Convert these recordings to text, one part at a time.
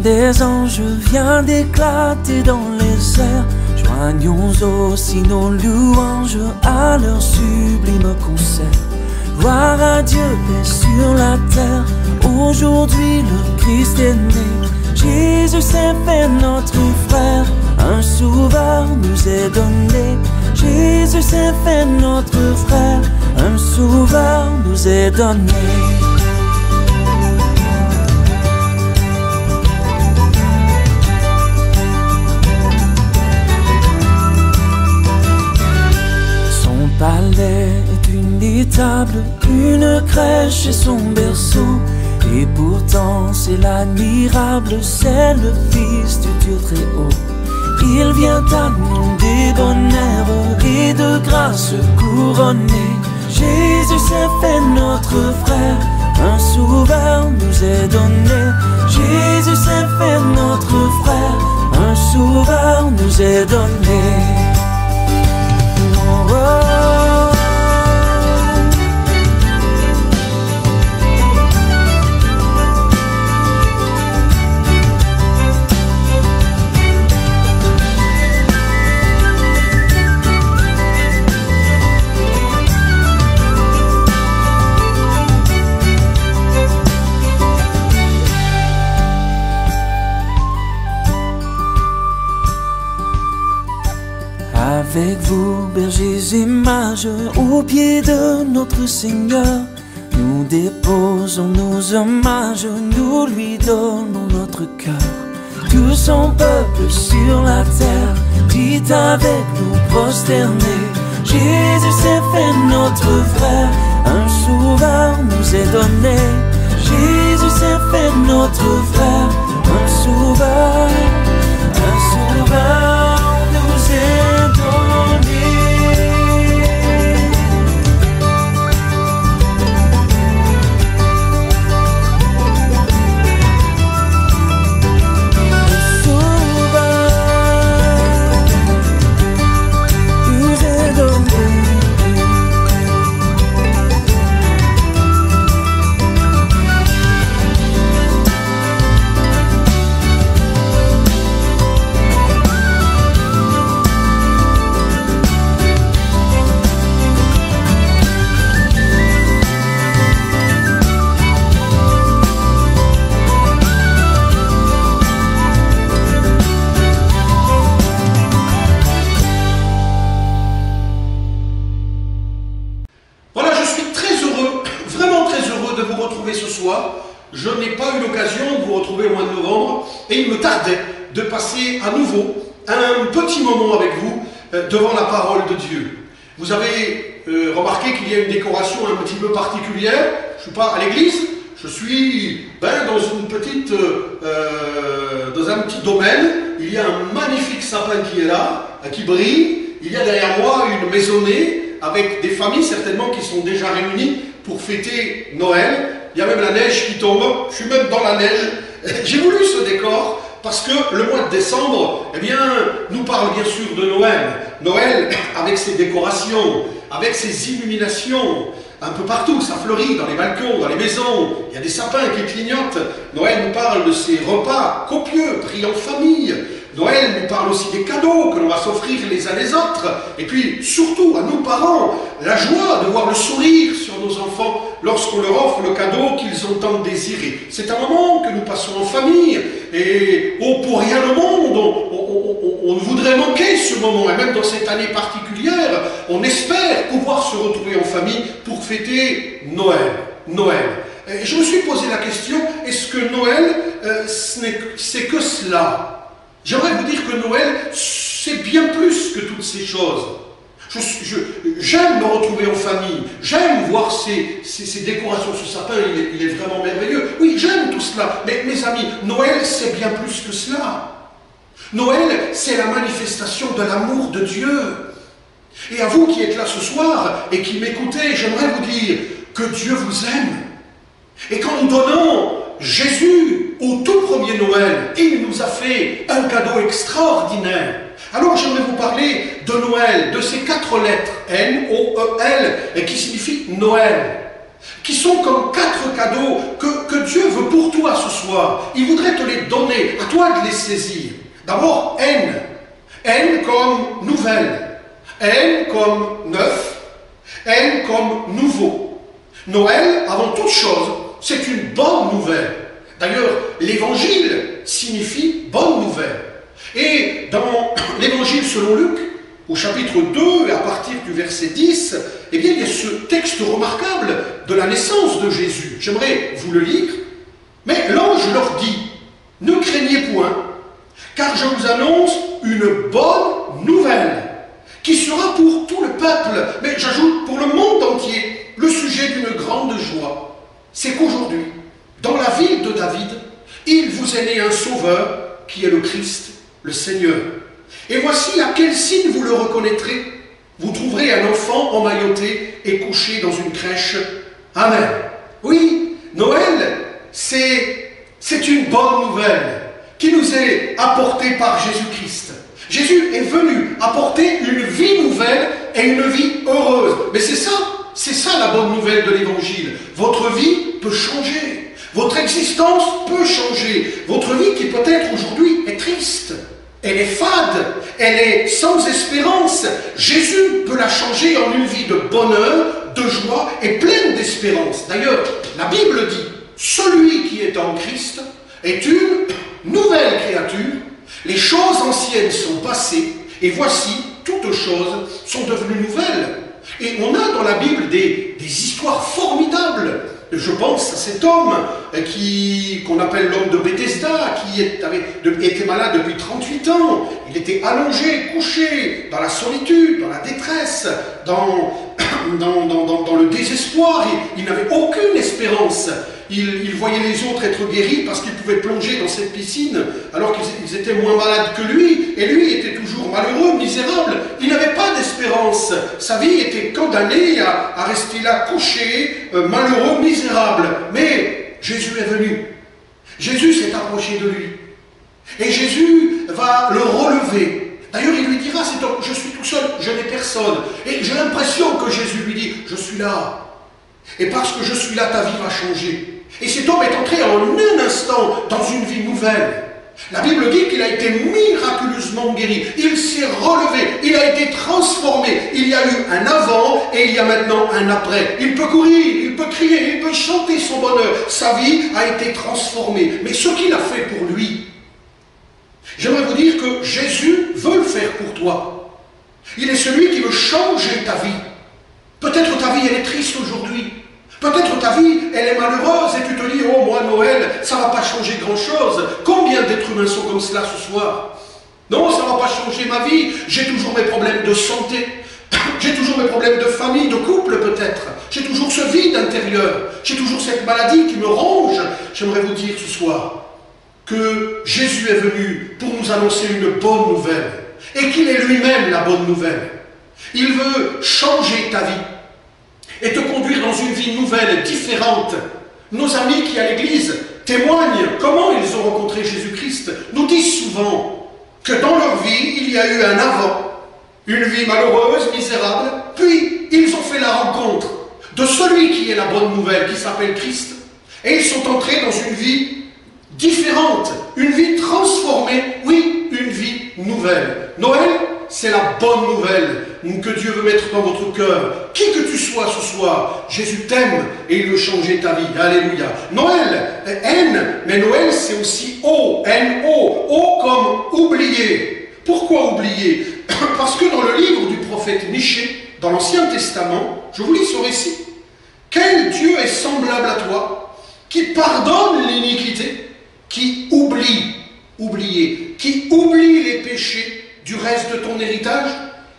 des anges vient d'éclater dans les airs. Joignons aussi nos louanges à leur sublime concert. Gloire à Dieu, paix sur la terre. Aujourd'hui le Christ est né. Jésus s'est fait notre frère. Un sauveur nous est donné. Jésus s'est fait notre frère. Un sauveur nous est donné. Son palais est une étable, une crèche et son berceau. Et pourtant c'est l'admirable, c'est le Fils du Dieu très haut. Il vient à nous des bonheurs et de grâce couronné. Jésus s'est fait notre frère, un sauveur nous est donné. Jésus s'est fait notre frère, un sauveur nous est donné. Oh, oh. Avec vous, bergers et mages, au pied de notre Seigneur, nous déposons nos hommages, nous lui donnons notre cœur. Tout son peuple sur la terre dit avec nous prosterner. Jésus s'est fait notre frère, un sauveur nous est donné. Jésus s'est fait notre frère, un sauveur nous est donné. Je n'ai pas eu l'occasion de vous retrouver au mois de novembre et il me tardait de passer à nouveau un petit moment avec vous devant la parole de Dieu. Vous avez remarqué qu'il y a une décoration un petit peu particulière. Je ne suis pas à l'église, je suis dans une petite, dans un petit domaine. Il y a un magnifique sapin qui est là, qui brille. Il y a derrière moi une maisonnée avec des familles certainement qui sont déjà réunies pour fêter Noël. Il y a même la neige qui tombe, je suis même dans la neige. J'ai voulu ce décor parce que le mois de décembre, eh bien, nous parle bien sûr de Noël. Noël avec ses décorations, avec ses illuminations, un peu partout, ça fleurit dans les balcons, dans les maisons, il y a des sapins qui clignotent. Noël nous parle de ses repas copieux, pris en famille. Noël nous parle aussi des cadeaux que l'on va s'offrir les uns les autres. Et puis, surtout, à nos parents, la joie de voir le sourire sur nos enfants lorsqu'on leur offre le cadeau qu'ils ont tant désiré. C'est un moment que nous passons en famille. Et pour rien au monde, on voudrait manquer ce moment. Et même dans cette année particulière, on espère pouvoir se retrouver en famille pour fêter Noël. Et je me suis posé la question, est-ce que Noël, c'est que cela ? J'aimerais vous dire que Noël, c'est bien plus que toutes ces choses. J'aime me retrouver en famille, j'aime voir ces décorations, ce sapin, il est vraiment merveilleux. Oui, j'aime tout cela, mais mes amis, Noël, c'est bien plus que cela. Noël, c'est la manifestation de l'amour de Dieu. Et à vous qui êtes là ce soir et qui m'écoutez, j'aimerais vous dire que Dieu vous aime. Et quand nous donnons Jésus au tout premier Noël, il nous a fait un cadeau extraordinaire. Alors j'aimerais vous parler de Noël, de ces 4 lettres, N-O-E-L, et qui signifie Noël. qui sont comme 4 cadeaux que Dieu veut pour toi ce soir. Il voudrait te les donner, à toi de les saisir. D'abord, haine. Haine comme nouvelle. Haine comme neuf. Haine comme nouveau. Noël, avant toute chose, c'est une bonne nouvelle. D'ailleurs, l'évangile signifie bonne nouvelle. Et dans l'évangile selon Luc, au chapitre 2, et à partir du verset 10, eh bien, il y a ce texte remarquable de la naissance de Jésus. J'aimerais vous le lire. Mais l'ange leur dit, « Ne craignez point, car je vous annonce une bonne nouvelle, qui sera pour tout le peuple, mais j'ajoute pour le monde entier, le sujet d'une grande joie. C'est qu'aujourd'hui, dans la ville de David, il vous est né un sauveur, qui est le Christ, le Seigneur. Et voici à quel signe vous le reconnaîtrez. Vous trouverez un enfant emmailloté et couché dans une crèche. Amen. Oui, Noël, c'est une bonne nouvelle qui nous est apportée par Jésus-Christ. Jésus est venu apporter une vie nouvelle et une vie heureuse. Mais c'est ça la bonne nouvelle de l'Évangile. Votre vie peut changer. Votre existence peut changer. Votre vie qui peut-être aujourd'hui est triste. Elle est fade, elle est sans espérance. Jésus peut la changer en une vie de bonheur, de joie et pleine d'espérance. D'ailleurs, la Bible dit, celui qui est en Christ est une nouvelle créature. Les choses anciennes sont passées et voici, toutes choses sont devenues nouvelles. Et on a dans la Bible des histoires formidables. Je pense à cet homme qu'on appelle l'homme de Bethesda, qui était malade depuis 38 ans. Il était allongé, couché, dans la solitude, dans la détresse, dans le désespoir. Il n'avait aucune espérance. Il voyait les autres être guéris parce qu'ils pouvaient plonger dans cette piscine alors qu'ils étaient moins malades que lui. Et lui était toujours malheureux, misérable. Il n'avait pas d'espérance. Sa vie était condamnée à rester là couché, malheureux, misérable. Mais Jésus est venu. Jésus s'est approché de lui. Et Jésus va le relever. D'ailleurs, il lui dira, je suis tout seul, je n'ai personne. Et j'ai l'impression que Jésus lui dit, je suis là. Et parce que je suis là, ta vie va changer. Et cet homme est entré en un instant dans une vie nouvelle. La Bible dit qu'il a été miraculeusement guéri. Il s'est relevé, il a été transformé. Il y a eu un avant et il y a maintenant un après. Il peut courir, il peut crier, il peut chanter son bonheur. Sa vie a été transformée. Mais ce qu'il a fait pour lui, j'aimerais vous dire que Jésus veut le faire pour toi. Il est celui qui veut changer ta vie. Peut-être ta vie, elle est triste aujourd'hui. Peut-être ta vie, elle est malheureuse et tu te dis, oh, moi, Noël, ça ne va pas changer grand-chose. Combien d'êtres humains sont comme cela ce soir? Non, ça ne va pas changer ma vie. J'ai toujours mes problèmes de santé. J'ai toujours mes problèmes de famille, de couple peut-être. J'ai toujours ce vide intérieur. J'ai toujours cette maladie qui me ronge. J'aimerais vous dire ce soir que Jésus est venu pour nous annoncer une bonne nouvelle. Et qu'il est lui-même la bonne nouvelle. Il veut changer ta vie et te conduire dans une vie nouvelle, différente. Nos amis qui à l'église témoignent comment ils ont rencontré Jésus-Christ, nous disent souvent que dans leur vie, il y a eu un avant, une vie malheureuse, misérable, puis ils ont fait la rencontre de celui qui est la bonne nouvelle, qui s'appelle Christ, et ils sont entrés dans une vie différente, une vie transformée, oui, une vie nouvelle. Noël, c'est la bonne nouvelle que Dieu veut mettre dans votre cœur. Qui que tu sois ce soir, Jésus t'aime et il veut changer ta vie. Alléluia. Noël, haine, mais Noël c'est aussi O, N-O, O comme oublier. Pourquoi oublier? Parce que dans le livre du prophète Michée, dans l'Ancien Testament, je vous lis ce récit. Quel Dieu est semblable à toi, qui pardonne l'iniquité, qui oublie, qui oublie les péchés du reste de ton héritage?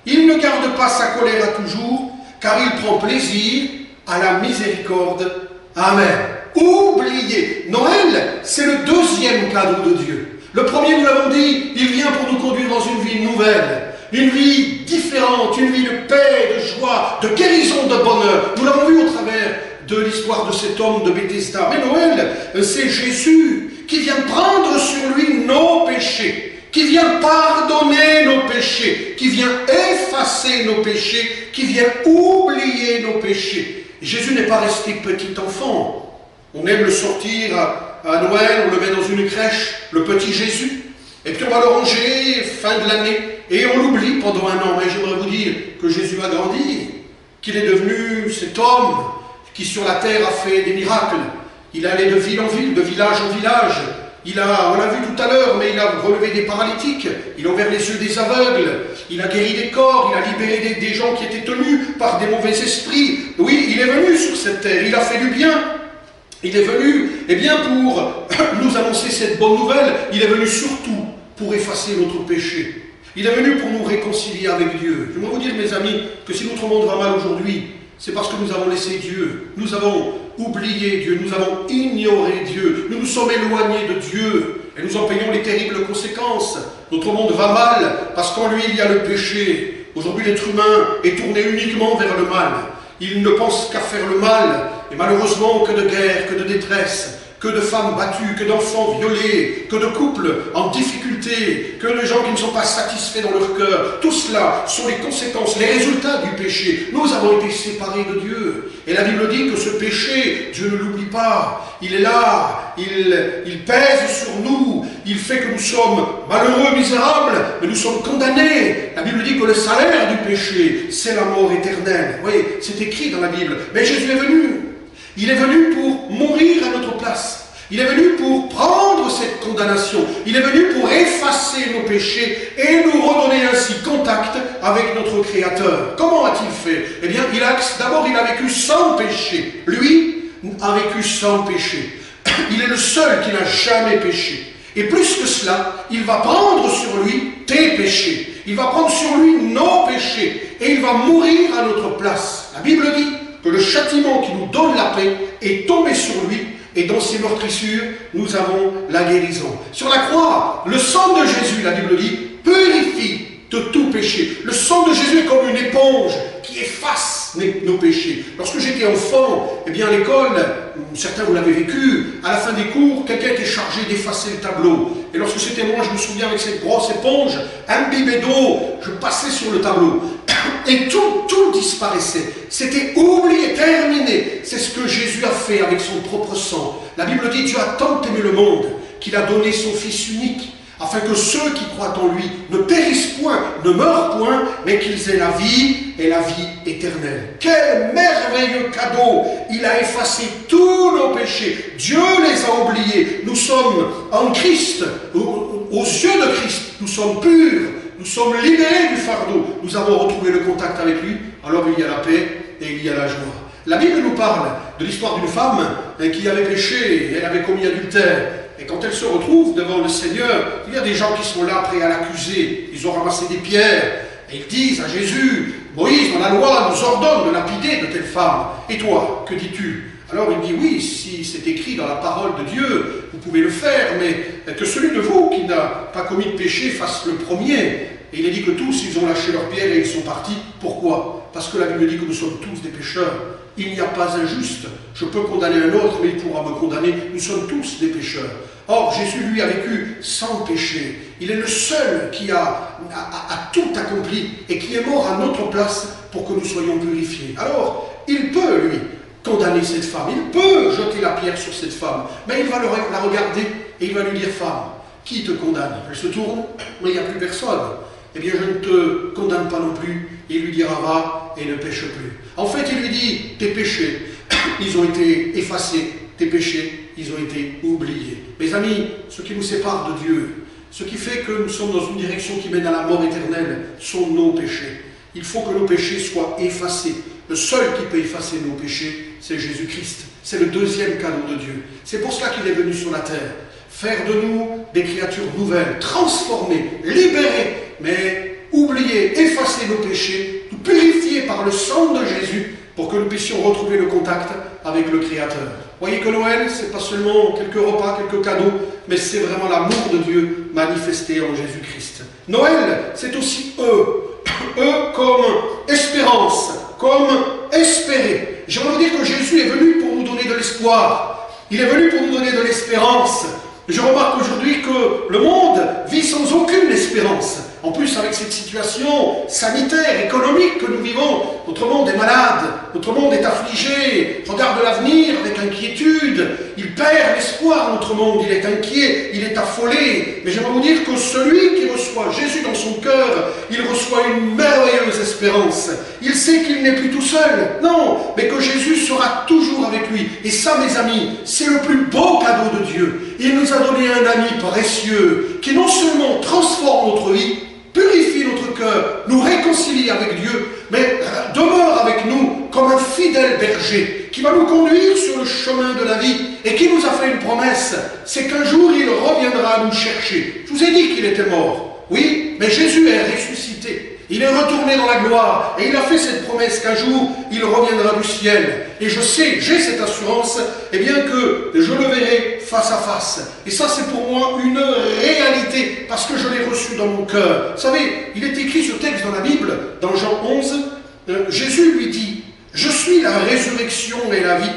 Il ne garde pas sa colère à toujours, car il prend plaisir à la miséricorde. Amen. Oubliez. Noël, c'est le deuxième cadeau de Dieu. Le premier, nous l'avons dit, il vient pour nous conduire dans une vie nouvelle, une vie différente, une vie de paix, de joie, de guérison, de bonheur. Nous l'avons vu au travers de l'histoire de cet homme de Bethesda. Mais Noël, c'est Jésus qui vient prendre sur lui nos péchés, qui qui vient pardonner nos péchés, qui vient effacer nos péchés, qui vient oublier nos péchés. Jésus n'est pas resté petit enfant. On aime le sortir à Noël, on le met dans une crèche, le petit Jésus. Et puis on va le ranger fin de l'année et on l'oublie pendant un an. Mais j'aimerais vous dire que Jésus a grandi, qu'il est devenu cet homme qui sur la terre a fait des miracles. Il allait de ville en ville, de village en village. On l'a vu tout à l'heure, mais il a relevé des paralytiques, il a ouvert les yeux des aveugles, il a guéri des corps, il a libéré des gens qui étaient tenus par des mauvais esprits. Oui, il est venu sur cette terre, il a fait du bien. Il est venu, eh bien, pour nous annoncer cette bonne nouvelle. Il est venu surtout pour effacer notre péché. Il est venu pour nous réconcilier avec Dieu. Je vais vous dire, mes amis, que si notre monde va mal aujourd'hui, c'est parce que nous avons laissé Dieu. Nous avons oublié Dieu, nous avons ignoré Dieu. Nous nous sommes éloignés de Dieu et nous en payons les terribles conséquences. Notre monde va mal parce qu'en lui, il y a le péché. Aujourd'hui, l'être humain est tourné uniquement vers le mal. Il ne pense qu'à faire le mal. Et malheureusement, que de guerre, que de détresse, que de femmes battues, que d'enfants violés, que de couples en difficulté, que de gens qui ne sont pas satisfaits dans leur cœur. Tout cela sont les conséquences, les résultats du péché. Nous avons été séparés de Dieu. Et la Bible dit que ce péché, Dieu ne l'oublie pas. Il est là, il pèse sur nous, il fait que nous sommes malheureux, misérables, mais nous sommes condamnés. La Bible dit que le salaire du péché, c'est la mort éternelle. Oui, c'est écrit dans la Bible. Mais Jésus est venu. Il est venu pour mourir à notre place. Il est venu pour prendre cette condamnation. Il est venu pour effacer nos péchés et nous redonner ainsi contact avec notre Créateur. Comment a-t-il fait? Eh bien, d'abord, il a vécu sans péché. Lui a vécu sans péché. Il est le seul qui n'a jamais péché. Et plus que cela, il va prendre sur lui tes péchés. Il va prendre sur lui nos péchés. Et il va mourir à notre place. La Bible dit que le châtiment qui nous donne la paix est tombé sur lui, et dans ses meurtrissures, nous avons la guérison. Sur la croix, le sang de Jésus, la Bible dit, purifie de tout péché. Le sang de Jésus est comme une éponge qui efface nos péchés. Lorsque j'étais enfant, eh bien à l'école, certains vous l'avez vécu, à la fin des cours, quelqu'un était chargé d'effacer le tableau. Et lorsque c'était moi, je me souviens avec cette grosse éponge, imbibée d'eau, je passais sur le tableau. Et tout disparaissait. C'était oublié, terminé. C'est ce que Jésus a fait avec son propre sang. La Bible dit, Dieu a tant aimé le monde qu'il a donné son Fils unique, afin que ceux qui croient en lui ne périssent point, ne meurent point, mais qu'ils aient la vie et la vie éternelle. Quel merveilleux cadeau! Il a effacé tous nos péchés. Dieu les a oubliés. Nous sommes en Christ, aux yeux de Christ. Nous sommes purs. Nous sommes libérés du fardeau. Nous avons retrouvé le contact avec lui. Alors il y a la paix et il y a la joie. La Bible nous parle de l'histoire d'une femme qui avait péché, elle avait commis adultère. Et quand elle se retrouve devant le Seigneur, il y a des gens qui sont là prêts à l'accuser. Ils ont ramassé des pierres. Et ils disent à Jésus, Moïse, dans la loi, nous ordonne de lapider de telle femme. Et toi, que dis-tu? Alors il dit, oui, si c'est écrit dans la parole de Dieu, vous pouvez le faire, mais que celui de vous qui n'a pas commis de péché fasse le premier. Et il est dit que tous, ils ont lâché leurs pierres et ils sont partis. Pourquoi? Parce que la Bible dit que nous sommes tous des pécheurs. Il n'y a pas un juste. Je peux condamner un autre, mais il pourra me condamner. Nous sommes tous des pécheurs. Or, Jésus, lui, a vécu sans péché. Il est le seul qui a tout accompli et qui est mort à notre place pour que nous soyons purifiés. Alors, il peut, lui, condamner cette femme. Il peut jeter la pierre sur cette femme. Mais il va la regarder et il va lui dire, femme, qui te condamne? Elle se tourne, mais il n'y a plus personne. Eh bien, je ne te condamne pas non plus. Il lui dira, va et ne pêche plus. En fait, il lui dit, tes péchés, ils ont été effacés. Tes péchés, ils ont été oubliés. Mes amis, ce qui nous sépare de Dieu, ce qui fait que nous sommes dans une direction qui mène à la mort éternelle, sont nos péchés. Il faut que nos péchés soient effacés. Le seul qui peut effacer nos péchés, c'est Jésus-Christ. C'est le deuxième cadeau de Dieu. C'est pour cela qu'il est venu sur la terre. Faire de nous des créatures nouvelles, transformées, libérées, mais oublier, effacer nos péchés, nous purifier par le sang de Jésus pour que nous puissions retrouver le contact avec le Créateur. Voyez que Noël, ce n'est pas seulement quelques repas, quelques cadeaux, mais c'est vraiment l'amour de Dieu manifesté en Jésus-Christ. Noël, c'est aussi eux comme espérance, comme espérer. J'aimerais vous dire que Jésus est venu pour nous donner de l'espoir. Il est venu pour nous donner de l'espérance. Je remarque aujourd'hui que le monde vit sans aucune espérance. En plus, avec cette situation sanitaire, économique que nous vivons, notre monde est malade, notre monde est affligé, regarde l'avenir avec inquiétude, il perd l'espoir, notre monde, il est inquiet, il est affolé. Mais j'aimerais vous dire que celui qui reçoit Jésus dans son cœur, il reçoit une merveilleuse espérance. Il sait qu'il n'est plus tout seul, non, mais que Jésus sera toujours avec lui. Et ça, mes amis, c'est le plus beau cadeau de Dieu. Il nous a donné un ami précieux qui non seulement transforme notre vie, purifie notre cœur, nous réconcilie avec Dieu, mais demeure avec nous comme un fidèle berger qui va nous conduire sur le chemin de la vie et qui nous a fait une promesse, c'est qu'un jour il reviendra nous chercher. Je vous ai dit qu'il était mort, oui, mais Jésus est ressuscité. Il est retourné dans la gloire et il a fait cette promesse qu'un jour il reviendra du ciel. Et je sais, j'ai cette assurance, eh bien que je le verrai face à face. Et ça c'est pour moi une réalité parce que je l'ai reçu dans mon cœur. Vous savez, il est écrit ce texte dans la Bible, dans Jean 11, Jésus lui dit, « Je suis la résurrection et la vie.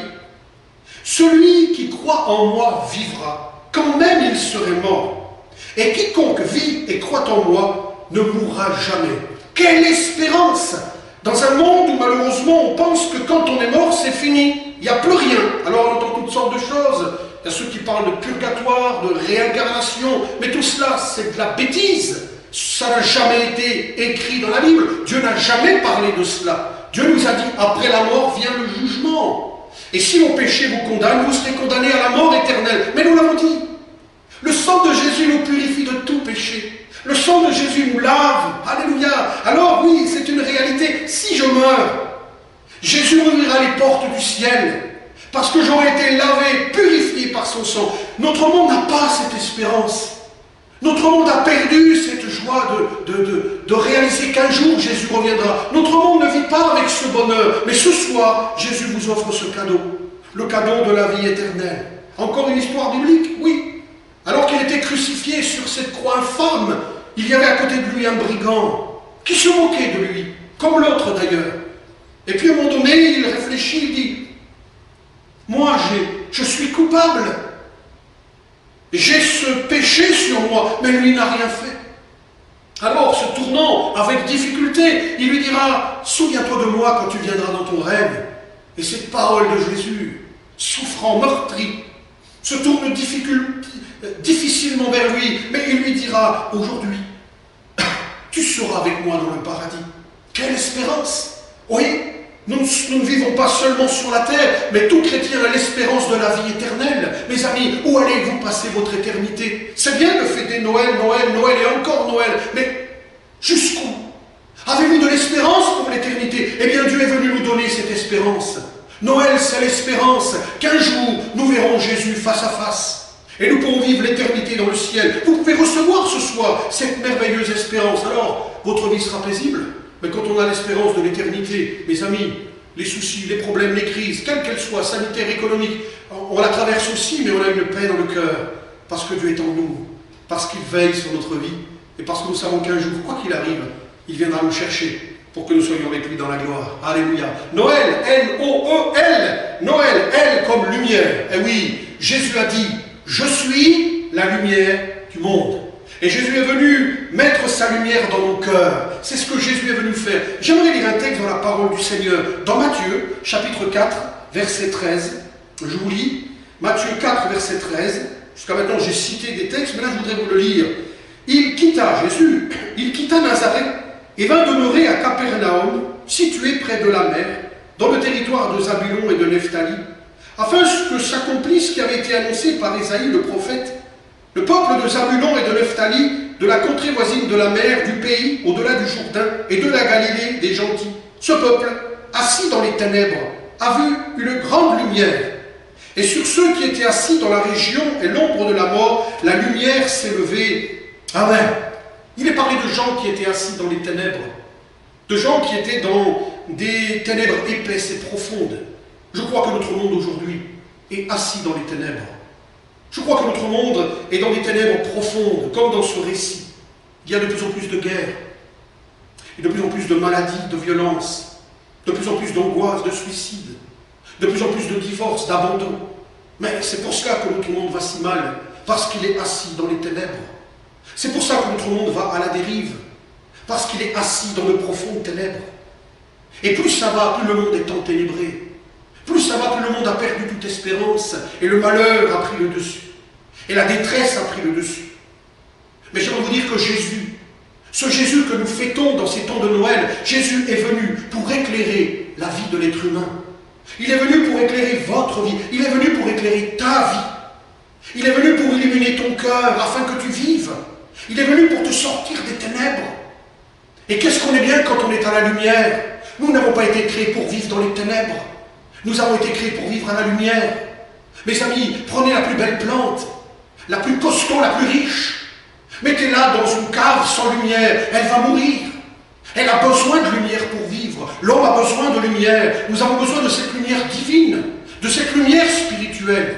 Celui qui croit en moi vivra, quand même il serait mort. Et quiconque vit et croit en moi ne mourra jamais. » Quelle espérance! Dans un monde où malheureusement on pense que quand on est mort c'est fini, il n'y a plus rien. Alors on entend toutes sortes de choses, il y a ceux qui parlent de purgatoire, de réincarnation, mais tout cela c'est de la bêtise. Ça n'a jamais été écrit dans la Bible, Dieu n'a jamais parlé de cela. Dieu nous a dit après la mort vient le jugement. Et si mon péché vous condamne, vous serez condamné à la mort éternelle. Mais nous l'avons dit, le sang de Jésus nous purifie de tout péché. Le sang de Jésus nous lave. Alléluia. Alors oui, c'est une réalité. Si je meurs, Jésus ouvrira les portes du ciel. Parce que j'aurai été lavé, purifié par son sang. Notre monde n'a pas cette espérance. Notre monde a perdu cette joie de réaliser qu'un jour Jésus reviendra. Notre monde ne vit pas avec ce bonheur. Mais ce soir, Jésus vous offre ce cadeau. Le cadeau de la vie éternelle. Encore une histoire biblique? Oui. Alors qu'il était crucifié sur cette croix infâme, il y avait à côté de lui un brigand qui se moquait de lui, comme l'autre d'ailleurs. Et puis à un moment donné, il réfléchit, il dit, « Moi, je suis coupable. J'ai ce péché sur moi, mais lui n'a rien fait. » Alors, se tournant avec difficulté, il lui dira, « Souviens-toi de moi quand tu viendras dans ton règne. » Et cette parole de Jésus, souffrant, meurtri, se tourne difficilement vers lui, mais il lui dira, aujourd'hui, tu seras avec moi dans le paradis. Quelle espérance! Oui, nous ne vivons pas seulement sur la terre, mais tout chrétien a l'espérance de la vie éternelle. Mes amis, où allez-vous passer votre éternité? C'est bien de fêter Noël, Noël, Noël et encore Noël, mais jusqu'où? Avez-vous de l'espérance pour l'éternité? Eh bien, Dieu est venu nous donner cette espérance. Noël, c'est l'espérance qu'un jour, nous verrons Jésus face à face. Et nous pourrons vivre l'éternité dans le ciel. Vous pouvez recevoir ce soir cette merveilleuse espérance. Alors, votre vie sera paisible. Mais quand on a l'espérance de l'éternité, mes amis, les soucis, les problèmes, les crises, quelles qu'elles soient, sanitaires, économiques, on la traverse aussi, mais on a une paix dans le cœur. Parce que Dieu est en nous. Parce qu'il veille sur notre vie. Et parce que nous savons qu'un jour, quoi qu'il arrive, il viendra nous chercher pour que nous soyons avec lui dans la gloire. Alléluia. Noël, N-O-E-L. Noël, L comme lumière. Et oui, Jésus a dit, je suis la lumière du monde. Et Jésus est venu mettre sa lumière dans nos cœurs. C'est ce que Jésus est venu faire. J'aimerais lire un texte dans la parole du Seigneur. Dans Matthieu, chapitre 4, verset 13. Je vous lis. Matthieu 4, verset 13. Jusqu'à maintenant, j'ai cité des textes, mais là, je voudrais vous le lire. Jésus, il quitta Nazareth et vint demeurer à Capernaum, situé près de la mer, dans le territoire de Zabulon et de Nephtali, afin que s'accomplisse ce qui avait été annoncé par Ésaïe le prophète. Le peuple de Zabulon et de Nephtali, de la contrée voisine de la mer, du pays, au-delà du Jourdain, et de la Galilée, des gentils. Ce peuple, assis dans les ténèbres, a vu une grande lumière. Et sur ceux qui étaient assis dans la région et l'ombre de la mort, la lumière s'est levée. Amen. Il est parlé de gens qui étaient assis dans les ténèbres, de gens qui étaient dans des ténèbres épaisses et profondes. Je crois que notre monde aujourd'hui est assis dans les ténèbres. Je crois que notre monde est dans des ténèbres profondes, comme dans ce récit. Il y a de plus en plus de guerres, et de plus en plus de maladies, de violences, de plus en plus d'angoisses, de suicides, de plus en plus de divorces, d'abandon. Mais c'est pour cela que notre monde va si mal. parce qu'il est assis dans les ténèbres. C'est pour ça que notre monde va à la dérive, parce qu'il est assis dans de profondes ténèbres. Et plus ça va, plus le monde est enténébré. Plus ça va, plus le monde a perdu toute espérance, et le malheur a pris le dessus. Et la détresse a pris le dessus. Mais j'aimerais vous dire que Jésus, ce Jésus que nous fêtons dans ces temps de Noël, Jésus est venu pour éclairer la vie de l'être humain. Il est venu pour éclairer votre vie. Il est venu pour éclairer ta vie. Il est venu pour illuminer ton cœur afin que tu vives. Il est venu pour te sortir des ténèbres. Et qu'est-ce qu'on est bien quand on est à la lumière? Nous n'avons pas été créés pour vivre dans les ténèbres. Nous avons été créés pour vivre à la lumière. Mes amis, prenez la plus belle plante, la plus costaud, la plus riche. Mettez-la dans une cave sans lumière, elle va mourir. Elle a besoin de lumière pour vivre. L'homme a besoin de lumière. Nous avons besoin de cette lumière divine, de cette lumière spirituelle.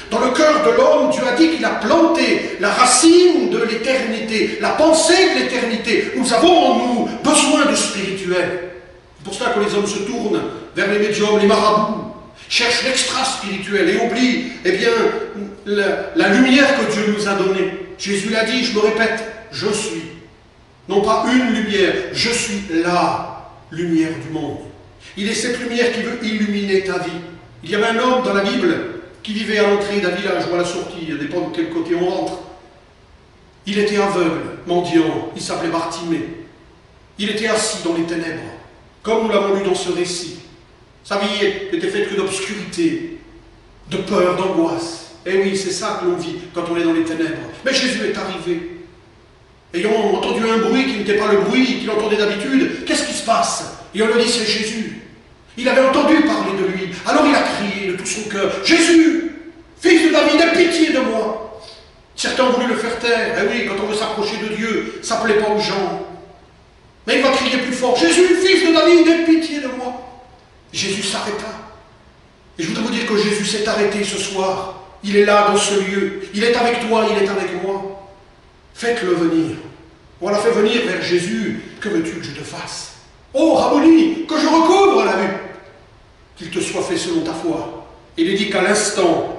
Dans le cœur de l'homme, Dieu a dit qu'il a planté la racine de l'éternité, la pensée de l'éternité. Nous avons en nous besoin de spirituel. C'est pour cela que les hommes se tournent vers les médiums, les marabouts, cherchent l'extra-spirituel et oublient, eh bien, la lumière que Dieu nous a donnée. Jésus l'a dit, je me répète, je suis. Non pas une lumière, je suis la lumière du monde. Il est cette lumière qui veut illuminer ta vie. Il y avait un homme dans la Bible qui vivait à l'entrée d'un village ou à la sortie, il dépend de quel côté on rentre. Il était aveugle, mendiant, il s'appelait Bartimée. Il était assis dans les ténèbres, comme nous l'avons lu dans ce récit. Sa vie n'était faite que d'obscurité, de peur, d'angoisse. Et oui, c'est ça que l'on vit quand on est dans les ténèbres. Mais Jésus est arrivé. Ayant entendu un bruit qui n'était pas le bruit qu'il entendait d'habitude, qu'est-ce qui se passe? Et on lui dit, c'est Jésus. Il avait entendu parler de lui. Alors il a crié de tout son cœur, Jésus, fils de David, aie pitié de moi. Certains ont voulu le faire taire. Eh oui, quand on veut s'approcher de Dieu, ça ne plaît pas aux gens. Mais il va crier plus fort, Jésus, fils de David, aie pitié de moi. Jésus s'arrêta. Et je voudrais vous dire que Jésus s'est arrêté ce soir. Il est là dans ce lieu. Il est avec toi, il est avec moi. Faites-le venir. On l'a fait venir vers Jésus. Que veux-tu que je te fasse? Oh, Rabboni, que je recouvre la vue. Qu'il te soit fait selon ta foi. Il est dit qu'à l'instant,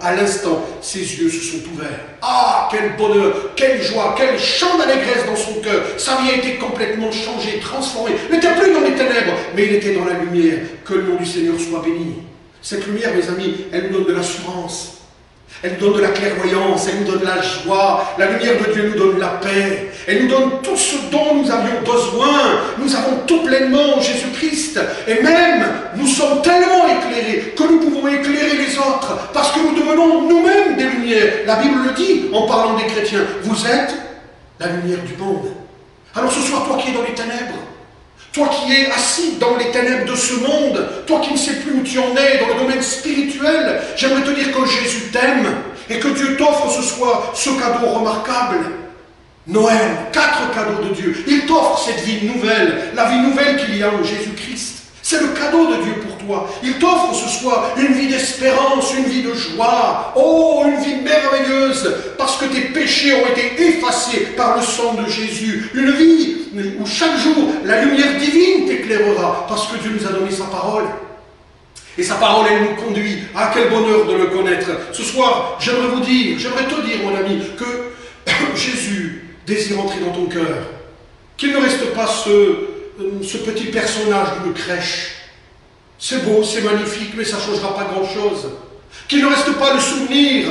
ses yeux se sont ouverts. Ah, quel bonheur, quelle joie, quel chant d'allégresse dans son cœur. Sa vie a été complètement changée, transformée. Il n'était plus dans les ténèbres, mais il était dans la lumière. Que le nom du Seigneur soit béni. Cette lumière, mes amis, elle nous donne de l'assurance. Elle nous donne de la clairvoyance, elle nous donne la joie, la lumière de Dieu nous donne la paix, elle nous donne tout ce dont nous avions besoin, nous avons tout pleinement en Jésus-Christ, et même nous sommes tellement éclairés que nous pouvons éclairer les autres, parce que nous devenons nous-mêmes des lumières. La Bible le dit en parlant des chrétiens, vous êtes la lumière du monde. Alors ce soir, toi qui es dans les ténèbres, toi qui es assis dans les ténèbres de ce monde, toi qui ne sais plus où tu en es dans le domaine spirituel, j'aimerais te dire que Jésus t'aime et que Dieu t'offre ce soir ce cadeau remarquable. Noël, 4 cadeaux de Dieu. Il t'offre cette vie nouvelle, la vie nouvelle qu'il y a en Jésus-Christ. C'est le cadeau de Dieu pour toi. Il t'offre ce soir une vie d'espérance, une vie de joie. Oh, une vie merveilleuse, parce que tes péchés ont été effacés par le sang de Jésus. Une vie où chaque jour, la lumière divine t'éclairera, parce que Dieu nous a donné sa parole. Et sa parole, elle nous conduit. Ah, quel bonheur de le connaître. Ce soir, j'aimerais te dire, mon ami, que Jésus désire entrer dans ton cœur. Qu'il ne reste pas ce petit personnage d'une crèche. C'est beau, c'est magnifique, mais ça ne changera pas grand-chose. Qu'il ne reste pas le souvenir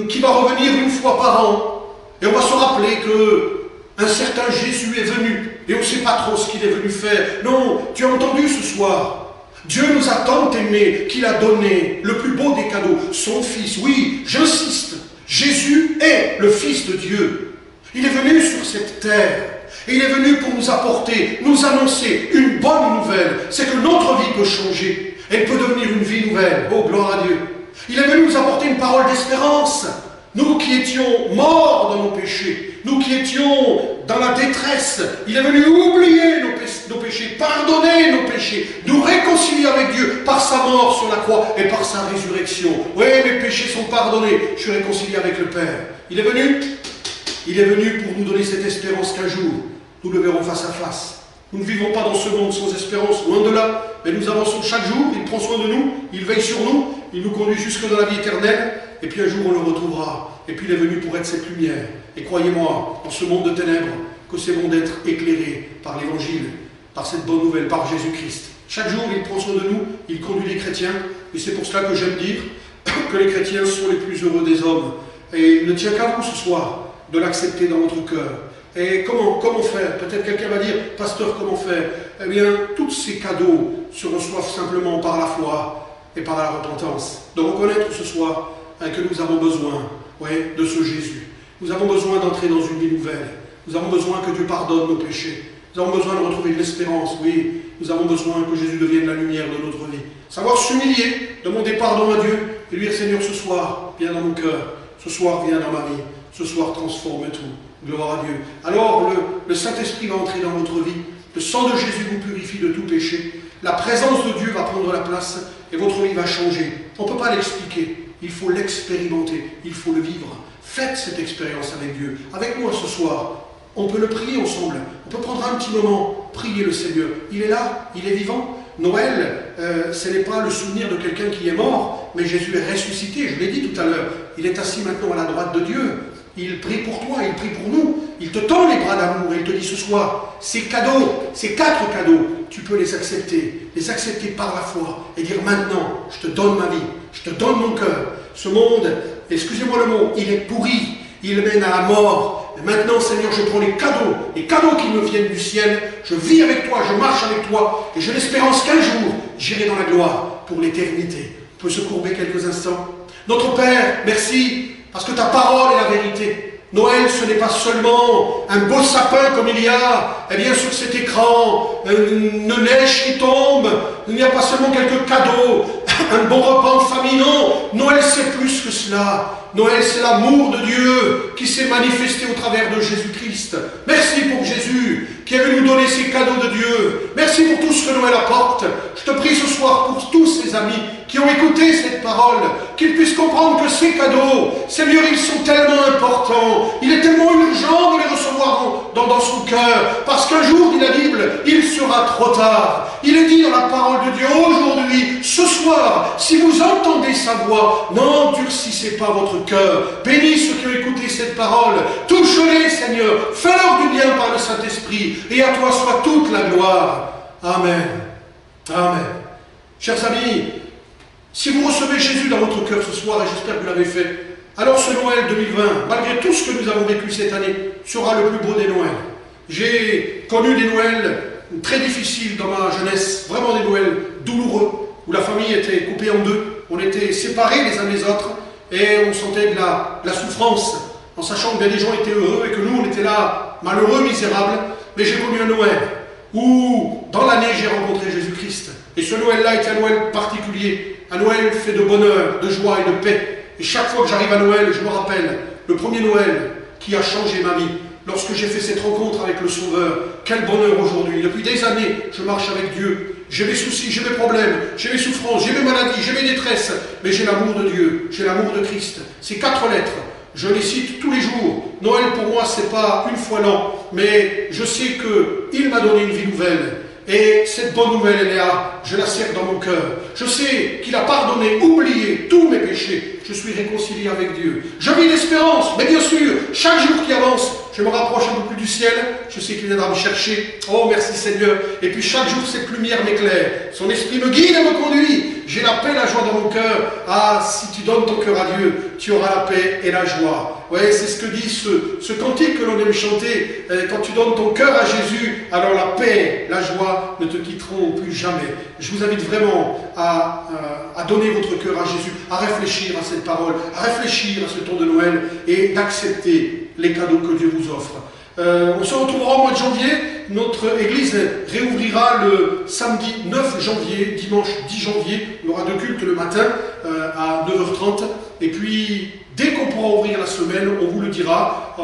qui va revenir une fois par an. Et on va se rappeler qu'un certain Jésus est venu, et on ne sait pas trop ce qu'il est venu faire. Non, tu as entendu ce soir. Dieu nous a tant aimés qu'il a donné le plus beau des cadeaux, son Fils. Oui, j'insiste, Jésus est le Fils de Dieu. Il est venu sur cette terre. Et il est venu pour nous apporter, nous annoncer une bonne nouvelle. C'est que notre vie peut changer. Elle peut devenir une vie nouvelle. Oh, gloire à Dieu. Il est venu nous apporter une parole d'espérance. Nous qui étions morts dans nos péchés, nous qui étions dans la détresse, il est venu oublier nos péchés, pardonner nos péchés, nous réconcilier avec Dieu par sa mort sur la croix et par sa résurrection. Oui, mes péchés sont pardonnés, je suis réconcilié avec le Père. Il est venu pour nous donner cette espérance qu'un jour, nous le verrons face à face. Nous ne vivons pas dans ce monde sans espérance, loin de là, mais nous avançons chaque jour, il prend soin de nous, il veille sur nous, il nous conduit jusque dans la vie éternelle. et puis un jour on le retrouvera. Et puis il est venu pour être cette lumière. Et croyez-moi, dans ce monde de ténèbres, que c'est bon d'être éclairé par l'Évangile, par cette bonne nouvelle, par Jésus-Christ. Chaque jour, il prend soin de nous, il conduit les chrétiens, et c'est pour cela que j'aime dire que les chrétiens sont les plus heureux des hommes. Et il ne tient qu'à vous ce soir de l'accepter dans votre cœur. Et comment faire? Peut-être quelqu'un va dire, pasteur, comment faire? Eh bien, tous ces cadeaux se reçoivent simplement par la foi et par la repentance. De reconnaître ce soir que nous avons besoin de ce Jésus. Nous avons besoin d'entrer dans une vie nouvelle. Nous avons besoin que Dieu pardonne nos péchés. Nous avons besoin de retrouver de l'espérance, oui. Nous avons besoin que Jésus devienne la lumière de notre vie. Savoir s'humilier, demander pardon à Dieu et lui dire, Seigneur, ce soir, viens dans mon cœur. Ce soir, viens dans ma vie. Ce soir, transforme tout. Gloire à Dieu. Alors, le Saint-Esprit va entrer dans votre vie. Le sang de Jésus vous purifie de tout péché. La présence de Dieu va prendre la place et votre vie va changer. On ne peut pas l'expliquer. Il faut l'expérimenter. Il faut le vivre. Faites cette expérience avec Dieu. Avec moi ce soir. On peut le prier ensemble. On peut prendre un petit moment, prier le Seigneur. Il est là, il est vivant. Noël, ce n'est pas le souvenir de quelqu'un qui est mort, mais Jésus est ressuscité, je l'ai dit tout à l'heure. Il est assis maintenant à la droite de Dieu. Il prie pour toi, il prie pour nous. Il te tend les bras d'amour et il te dit ce soir, ces cadeaux, ces 4 cadeaux, tu peux les accepter par la foi et dire maintenant, je te donne ma vie, je te donne mon cœur. Ce monde, excusez-moi le mot, il est pourri, il mène à la mort. Et maintenant, Seigneur, je prends les cadeaux qui me viennent du ciel, je vis avec toi, je marche avec toi, et j'ai l'espérance qu'un jour, j'irai dans la gloire pour l'éternité. On peut se courber quelques instants. Notre Père, merci, parce que ta parole est la vérité. Noël, ce n'est pas seulement un beau sapin comme il y a sur cet écran, une neige qui tombe, il n'y a pas seulement quelques cadeaux, un bon repas en famille, non. Noël, c'est plus que cela. Noël, c'est l'amour de Dieu qui s'est manifesté au travers de Jésus-Christ. Merci pour Jésus qui est venu nous donner ces cadeaux de Dieu. Merci pour tout ce que Noël apporte. Je te prie ce soir pour tous ces amis qui ont écouté cette parole, qu'ils puissent comprendre que ces cadeaux, Seigneur, ils sont tellement importants. Il est tellement urgent de les recevoir dans son cœur. Parce qu'un jour, dit la Bible, il sera trop tard. Il est dit dans la parole de Dieu aujourd'hui, ce soir, si vous entendez sa voix, n'endurcissez pas votre cœur. Bénis ceux qui ont écouté cette parole. Touche-les, Seigneur. Fais-leur du bien par le Saint-Esprit. Et à toi soit toute la gloire. Amen. Amen. Chers amis, si vous recevez Jésus dans votre cœur ce soir, et j'espère que vous l'avez fait, alors ce Noël 2020, malgré tout ce que nous avons vécu cette année, sera le plus beau des Noëls. J'ai connu des Noëls très difficiles dans ma jeunesse, vraiment des Noëls douloureux, où la famille était coupée en deux, on était séparés les uns des autres, et on sentait de la souffrance, en sachant que bien des gens étaient heureux et que nous, on était là, malheureux, misérables. Mais j'ai connu un Noël où, dans l'année, j'ai rencontré Jésus-Christ. Et ce Noël-là était un Noël particulier, un Noël fait de bonheur, de joie et de paix. Et chaque fois que j'arrive à Noël, je me rappelle le premier Noël qui a changé ma vie. Lorsque j'ai fait cette rencontre avec le Sauveur, quel bonheur aujourd'hui. Depuis des années, je marche avec Dieu. J'ai mes soucis, j'ai mes problèmes, j'ai mes souffrances, j'ai mes maladies, j'ai mes détresses. Mais j'ai l'amour de Dieu, j'ai l'amour de Christ. Ces 4 lettres, je les cite tous les jours. Noël pour moi, c'est pas une fois l'an, mais je sais qu'il m'a donné une vie nouvelle. Et cette bonne nouvelle, elle est là, je la serre dans mon cœur. Je sais qu'il a pardonné, oublié tous mes péchés. Je suis réconcilié avec Dieu. Je vis l'espérance, mais bien sûr, chaque jour qui avance, je me rapproche un peu plus du ciel. Je sais qu'il viendra me chercher. Oh, merci Seigneur. Et puis chaque jour, cette lumière m'éclaire. Son esprit me guide et me conduit. J'ai la paix, la joie dans mon cœur. Ah, si tu donnes ton cœur à Dieu, tu auras la paix et la joie. Ouais, c'est ce que dit ce cantique que l'on aime chanter. Quand tu donnes ton cœur à Jésus, alors la paix, la joie ne te quitteront plus jamais. Je vous invite vraiment à donner votre cœur à Jésus, à réfléchir à cette parole, à réfléchir à ce temps de Noël et d'accepter les cadeaux que Dieu vous offre. On se retrouvera au mois de janvier. Notre église réouvrira le samedi 9 janvier, dimanche 10 janvier. On aura 2 cultes le matin à 9h30. Et puis, dès qu'on pourra ouvrir la semaine, on vous le dira.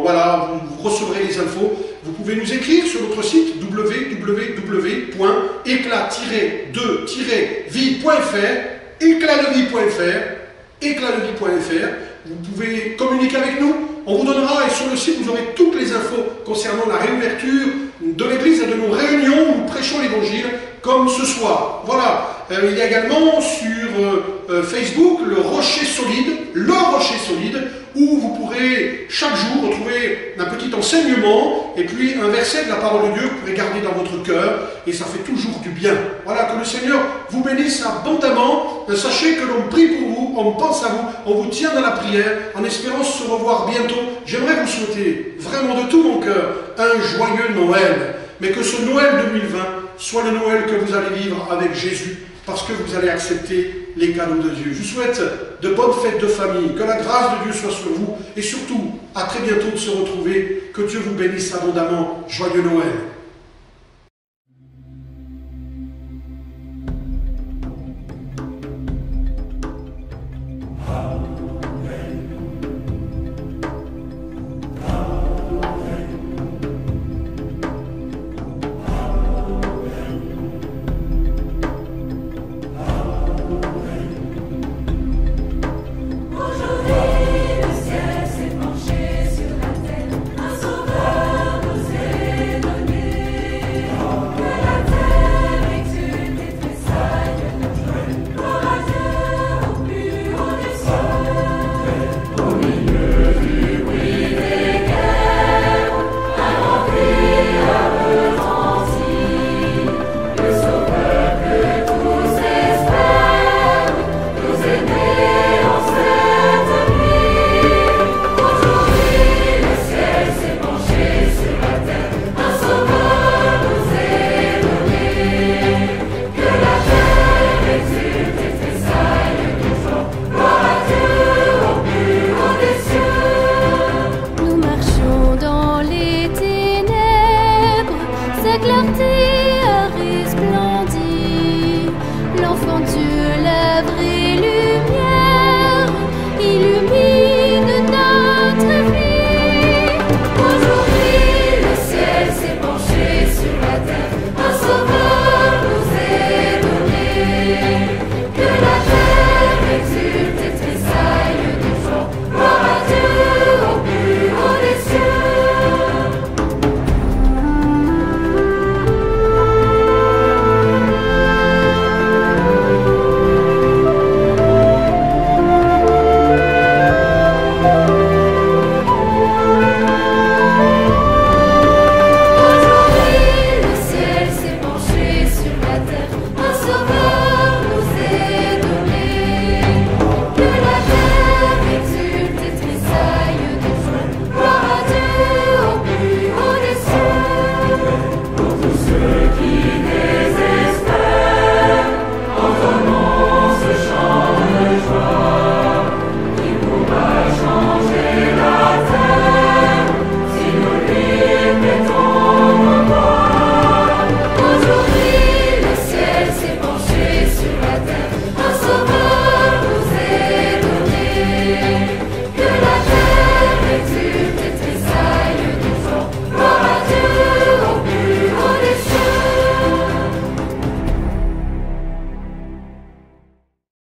Voilà, vous recevrez les infos. Vous pouvez nous écrire sur notre site www.éclat-de-vie.fr, éclatdevie.fr. Vous pouvez communiquer avec nous. On vous donnera, et sur le site, vous aurez toutes les infos concernant la réouverture de l'église et de nos réunions où nous prêchons l'évangile, comme ce soir. Voilà. Il y a également sur Facebook le Rocher Solide, où vous pourrez chaque jour retrouver un petit enseignement et puis un verset de la parole de Dieu que vous pourrez garder dans votre cœur, et ça fait toujours du bien. Voilà, que le Seigneur vous bénisse abondamment. Sachez que l'on prie pour vous, on pense à vous, on vous tient dans la prière, en espérant se revoir bientôt. J'aimerais vous souhaiter vraiment de tout mon cœur un joyeux Noël, mais que ce Noël 2020 soit le Noël que vous allez vivre avec Jésus, parce que vous allez accepter les cadeaux de Dieu. Je vous souhaite de bonnes fêtes de famille, que la grâce de Dieu soit sur vous, et surtout, à très bientôt de se retrouver, que Dieu vous bénisse abondamment. Joyeux Noël.